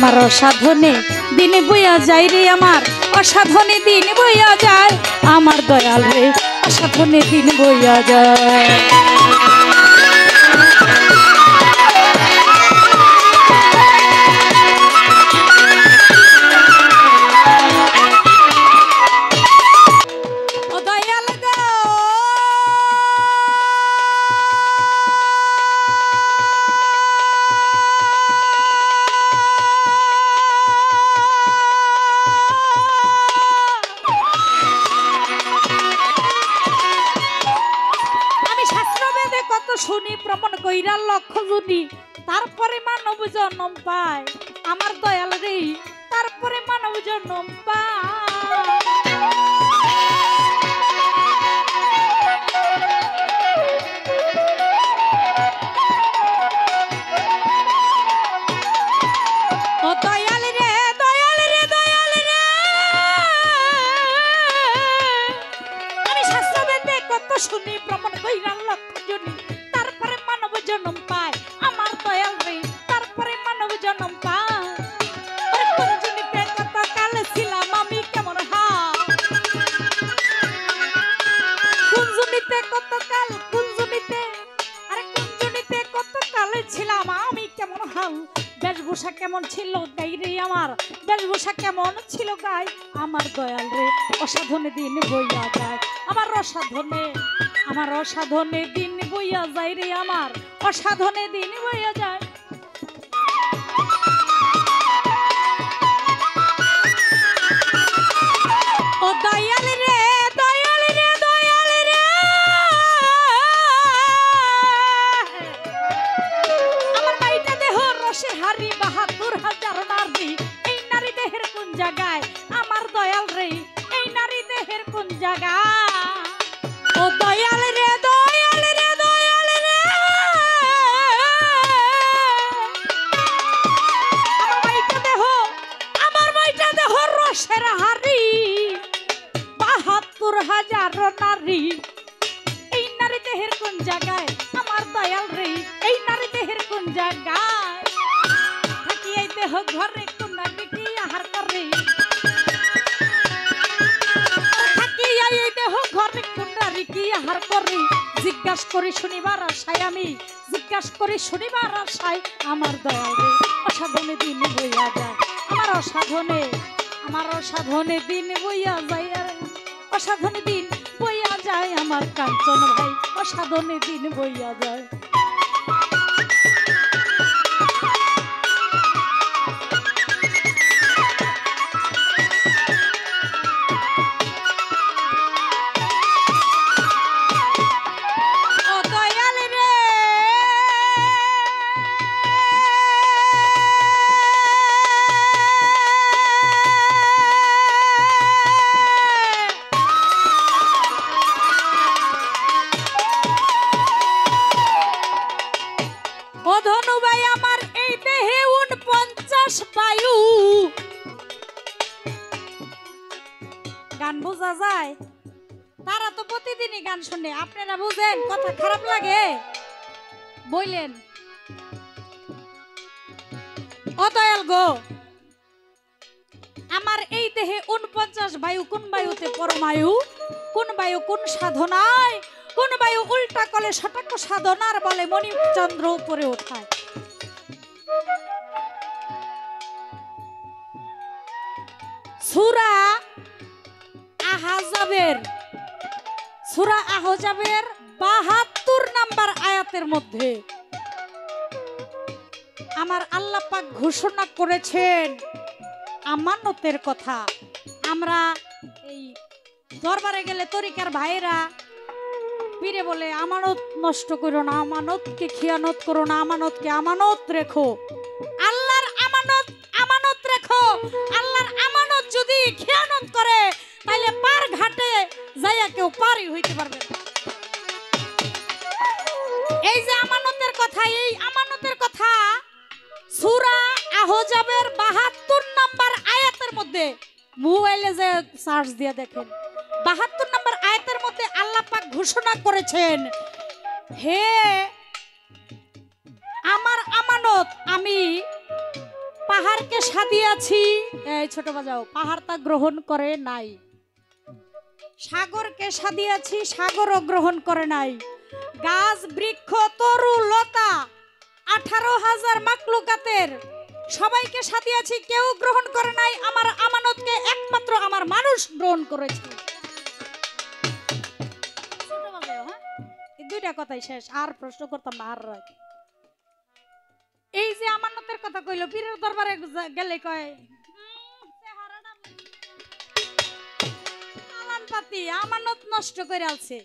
আমার অসাধনে দিন বইয়া যায় রে, আমার অসাধনে দিন বইয়া যায়, আমার দয়াল রে অসাধনে দিন বইয়া যায়। শুনি প্রমাণ কইরা লক্ষ জুনি, তারপরে মানব জন্ম পায়, আমার দয়াল রে তারপরে মানব জন্ম পায়। ও দয়াল রে দয়াল রে দয়াল রে, আমি শাস্ত্র বেদে কত শুনি প্রমাণ কইরা লক্ষ জুনি, তারপরে মানব জন্ম পায়, আমার দয়াল রে তারপরে মানব জন্ম পায়। কোন জনিতে কত কাল ছিলাম আমি কেমন হাল, কোন জনিতে কত কাল, কোন জনিতে আরে কোন জনিতে কত কাল ছিলাম আমি কেমন হাল, বেশভূষা কেমন ছিল গাই রে আমার, বেশভূষা কেমন ছিল গাই, আমার দয়াল রে অসাধনে দিন বইয়া যায়, আমার অসাধনে দিন বইয়া যায় রে, আমার অসাধনে দিন বইয়া যায়। ও দয়াল রে দয়াল রে দয়াল রে, আমার মাইটা দেহ রসে হারি ৭২,০০০ নারী, এই নারী দেহের কোন জায়গায়, আমার দয়াল রে এই নারী দেহের কোন জায়গায়। ও দয়াল রে দয়াল রে দয়াল রে, আমার মাইটা দেহ রসের হারি ৭২,০০০ নারী, এই নারী দেহের কোন জায়গায়, আমার দয়াল রে এই নারী দেহের কোন জায়গায়। থাকি এই দেহ ঘরে কোন নারী কি আহার করে, থাকি এই দেহ ঘরে কোন নারী কি আহার করে, জিজ্ঞাসা করি শুনিবার আশায় আমি, জিজ্ঞাসা করি শুনিবার আশায়, আমার দয়াল রে অসাধনে দিন বইয়া যায়, আমার অসাধনে দিন বইয়া যায়, অসাধনে দিন বইয়া যায়, আমার কাঞ্চন ভাই অসাধনে দিন বইয়া যায়। গান বোঝা যায়, তারা তো প্রতিদিনই গান শুনে, আপনারা বুঝেন কথা খারাপ লাগে বললেন। ও দয়াল গো, আমার এই দেহে ৪৯ বায়ু, কোন বায়ুতে পরমায়ু, কোন বায়ু কোন সাধনায়, কোন বায়ু উল্টা কলে সটাক সাধনার বলে মণিচন্দ্র উপরে ওঠায়। সূরা আহজাবের ৭২ নাম্বার আয়াতের মধ্যে আমার আল্লাহ পাক ঘোষণা করেছেন আমানতের কথা। আমরা এই দরবারে গেলে তরিকার ভাইয়েরা পীরে বলে আমানত নষ্ট করো না, আমানতকে খিয়ানত করো না, আমানতকে আমানত রেখো, আল্লাহর আমানত আমানত রেখো। আল্লাহর আমানত যদি খিয়ানত করে তাহলে পার ঘাটে যাইয়া কেউ পারই হইতে পারবে না। এই যে আমানতের কথা, এই আমানতের কথা সূরা আহজাবের ৭২ নাম্বার আয়াতের মধ্যে, মোবাইলে যে সার্চ দিয়ে দেখেন, ৭২ নাম্বার আয়াতের মধ্যে আল্লাহ পাক ঘোষণা করেছেন, হে আমার আমানত আমি পাহাড়কে সাধিয়াছি, এই ছোট বাজাও, পাহাড় তা গ্রহণ করে নাই। সাগরকে সাধিয়াছি, সাগরও গ্রহণ করে নাই। গাছ বৃক্ষ তরু লতা 18,000 মাকলুকাতের সবাইকে সাধিয়াছি, কেউ গ্রহণ করে নাই। আমার আমানতকে একমাত্র আমার মানুষ গ্রহণ করেছে। এই দুইটা কথাই শেষ, আর প্রশ্ন করতাম না। আর এই যে আমানতের কথা কইলো, পীরের দরবারে গেলে কয় পাতি আমানত নষ্ট করে আছে।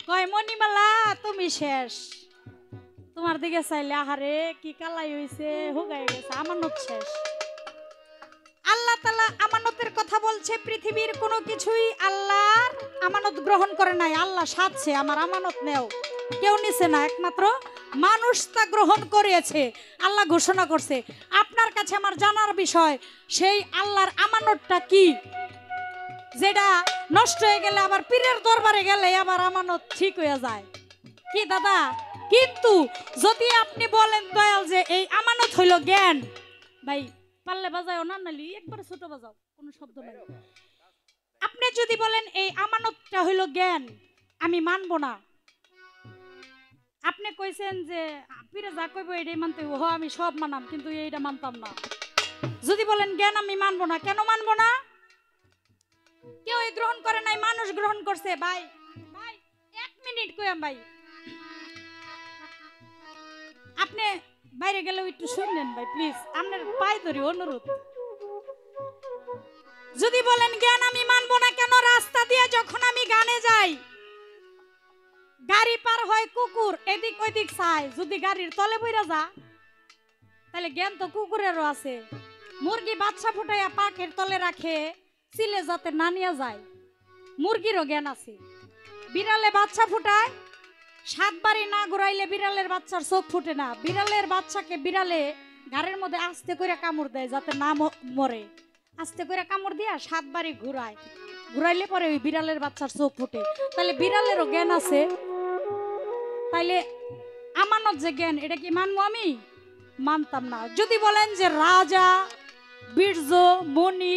কয় মণিমালা তুমি শেষ, তোমার দিকে চাইলে আহারে কি কালাই হইছে, হুগায় গেছে, আমানত শেষ। আল্লাহ তাআলা আমানতের কথা বলছে, পৃথিবীর কোনো কিছুই আল্লাহর আমানত গ্রহণ করে নাই। আল্লাহ সাথে আমার আমানত নেও, কেউ নিছে না, একমাত্র মানুষ তা গ্রহণ করেছে। আল্লাহ ঘোষণা করছে। আপনার কাছে আমার জানার বিষয়, সেই আল্লাহর আমানতটা কি, যেটা নষ্ট হয়ে গেলে আবার পীরের দরবারে গেলে আবার আমানত ঠিক হয়ে যায় কি দাদা? কিন্তু যদি আপনি বলেন দয়াল যে এই আমানত হইল জ্ঞান, ভাই পারলে বাজাও না, নালি একবারে ছোট বাজাও, কোনো শব্দ নাই। আপনি যদি বলেন এই আমানতটা হইল জ্ঞান, আমি মানব না। আপনি কইছেন যে পীরে যা কইব এটাই মানতে হইব, আমি সব মানাম, কিন্তু এইটা মানতাম না। যদি বলেন জ্ঞান আমি মানব না, কেন মানব না? কেউ গ্রহণ করে নাই, মানুষ গ্রহণ করছে। ভাই ভাই 1 মিনিট কইম ভাই, আপনি বাইরে গেলে একটু শুনলেন ভাই প্লিজ, আপনার পায়ে ধরি অনুরোধ। যদি বলেন জ্ঞান আমি মানব না, কেন? রাস্তা দিয়ে যখন আমি গানে যাই, গাড়ি পার হয় কুকুর এদিক ওইদিক চায়, যদি গাড়ির তলে বইরা যা তাহলে জ্ঞান তো কুকুরেরও আছে। মুরগি বাচ্চা ফুটাইয়া পাখের তলে রাখে চিলে যাতে না নিয়ে যায়, মুরগিরও জ্ঞান আছে। বিড়ালে বাচ্চা ফুটায়, 7 বাড়ি না ঘুরাইলে বিড়ালের বাচ্চার চোখ ফুটে না। বিড়ালের বাচ্চাকে বিড়ালে ঘাড়ের মধ্যে আস্তে করে কামড় দেয় যাতে না মরে, আস্তে করে কামড় দিয়া 7 বাড়ি ঘুরায়, ঘুরাইলে পরে ওই বিড়ালের বাচ্চার চোখ ফুটে। তাহলে বিড়ালেরও জ্ঞান আছে। তাইলে আমানত যে জ্ঞান, এটা কি মানবো? আমি মানতাম না। যদি বলেন যে রাজা বীর্য মণি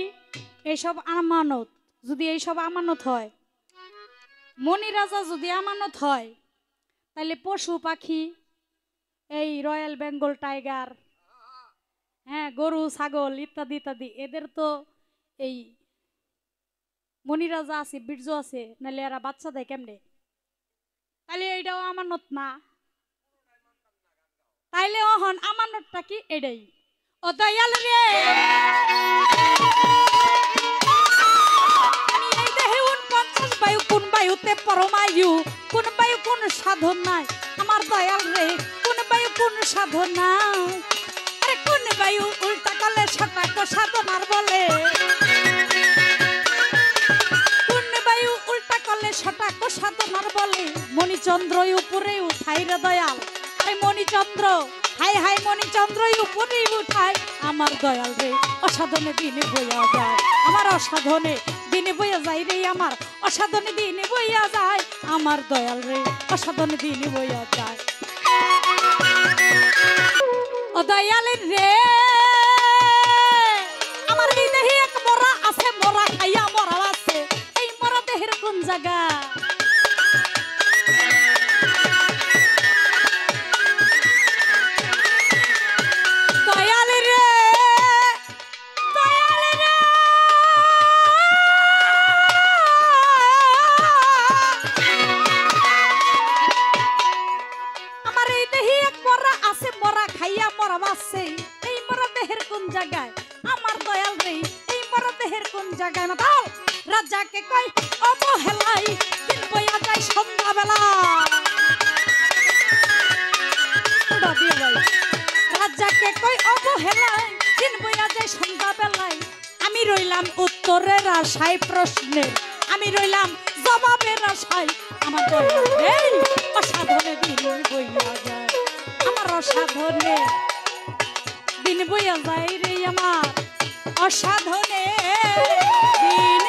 এইসব আমানত, যদি এইসব আমানত হয়, মণি রাজা যদি আমানত হয়, তাহলে পশু পাখি, এই রয়্যাল বেঙ্গল টাইগার, হ্যাঁ গরু ছাগল ইত্যাদি ইত্যাদি, এদের তো এই মণি রাজা আছে, বীর্য আছে, নাহলে এরা বাচ্চা দেয় কেমনে? তাহলে এইটাও আমানত না। তাইলে ওহন আমানতটা কি? এটাই। ও দয়াল রে, বায়ু কোন বায়ুতে পরমায়ু, কোন বায়ু কোন সাধন নাই আমার দয়াল রে, কোন বায়ু কোন সাধন নাই। আরে কোন বায়ু উল্টা করলে সটাক সাধনার বলে, কোন বায়ু উল্টা করলে সটাক সাধনার বলে। মণিচন্দ্র উপরে উঠাই রে দয়াল, আরে মণিচন্দ্র হাই হাই মণিচন্দ্র উপরে উঠাই আমার দয়াল রে। অসাধনে দিনে বইয়া যায়, আমার অসাধনে দিনে বইয়া যায় রে, আমার অসাধনে দিনে বইয়া যায় আমার দয়াল রে, অসাধনে দিনে বইয়া যায়। ও দয়াল রে, আমার এই দেহে এক মরা আছে, মরা খাইয়া মরা আছে, এই মরা দেহের কোন জায়গা? রাজাকে কই অবহেলাই দিন বইয়া যায় সন্ধ্যাবেলা, রাজাকে কই অবহেলাই দিন বইয়া যায় সন্ধ্যাবেলায়। আমি রইলাম উত্তরের আশায় প্রশ্নের, আমি রইলাম জবাবের আশায়। আমার এই অসাধনে দিন বইয়া যায়, আমার অসাধনে দিন বইয়া যায় রে, আমার অসাধনে দিন